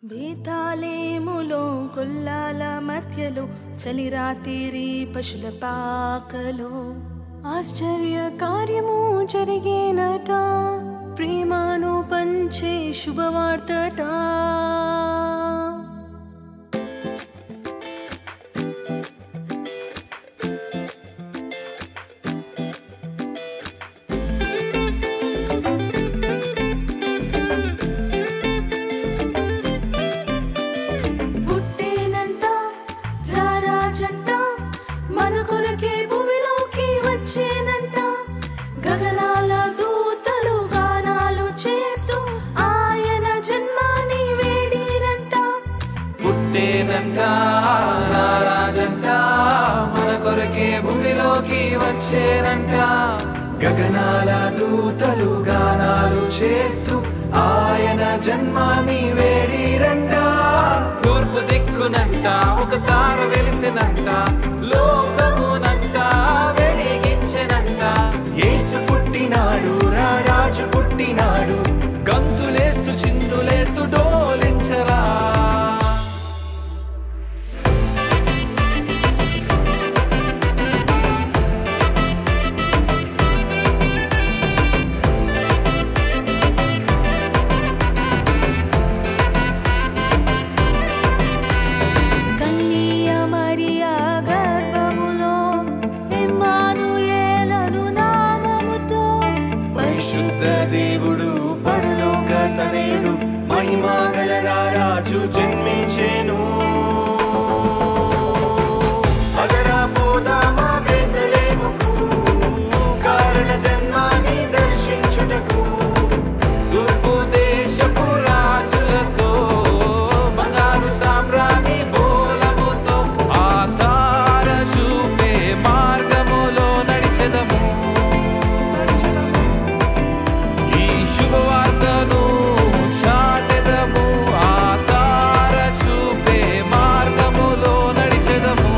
బేతాళేములో కొల్లాల మధ్యలో చలిరాతిరి పశుల పాకలో ఆశ్చర్య కార్యము జరిగేనట, ప్రేమను పంచే శుభవార్తట. గగనాల దూతలు గానాలు చేస్తూ ఆయన జన్మాని వేడిరంట. పుట్టేనంట రాజంట, మన కొరకే భూమిలోకి వచ్చేనంట. గగనాల దూతలు గానాలు చేస్తూ ఆయన జన్మాని వేడిరంట. తూర్పు దిక్కునంట ఒక తార వెలిసినంట, లోకమునంట వెలిగించెనంట. యేసు పుట్టినాడు, రాజు పుట్టినాడు, గంతులేస్తూ చిందులేస్తూ డోలించరా. పరిశుద్ధ దేవుడు పరలోక తనయుడు మహిమగల రాజు జన్మించెను. అగరా పోదామా బేత్లెహేముకు, కారణ జన్మాన్ని దర్శించుటకు. తూర్పు దేశపు రాజులతో బంగారు సామ్రాణి బోలముతో ఆ తార చూపే మార్గములో నడిచెదము. శుభవార్తను చాటెదము, ఆ తార చూపే మార్గములో నడిచెదము.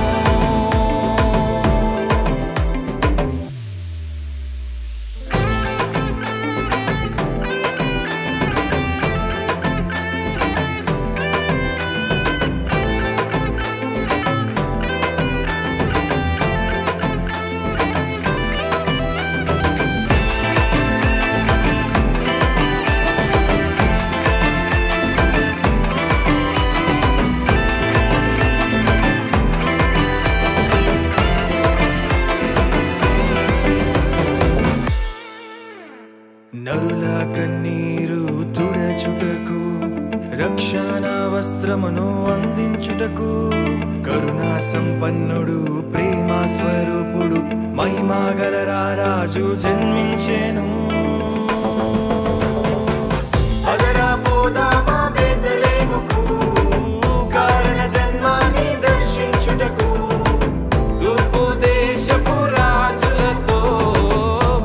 నరుల కన్నీరు తుడచుటకు, రక్షణ వస్త్రమును అందించుటకు. కరుణా సంపన్నుడు ప్రేమ స్వరూపుడు మహిమగల రాజు జన్మించెను. అగరా పోదామా బేత్లెహేముకు, కారణ జన్మాన్ని దర్శించుటకు. తూర్పు దేశపు రాజులతో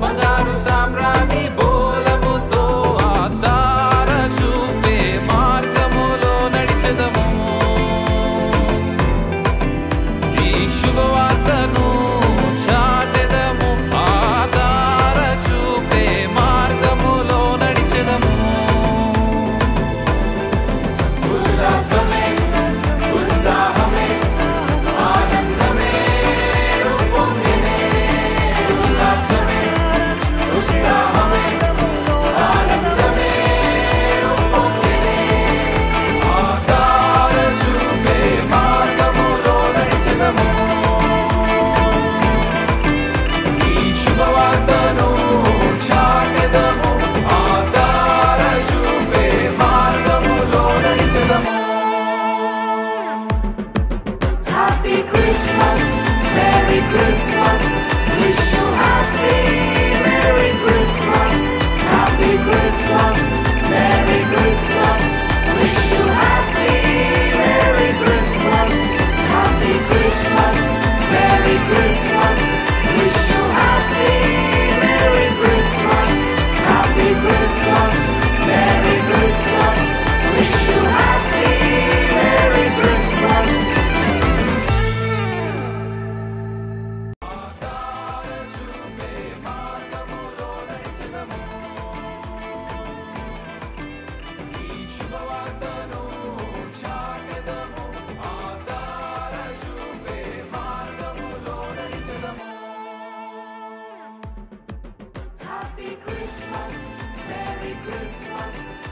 బంగారు సామ్రాణి బోలముతో ఆ తార చూపే మార్గములో నడిచెదము. ఈ శుభవార్తను చాటెదము, ఆ తార చూపే Christmas.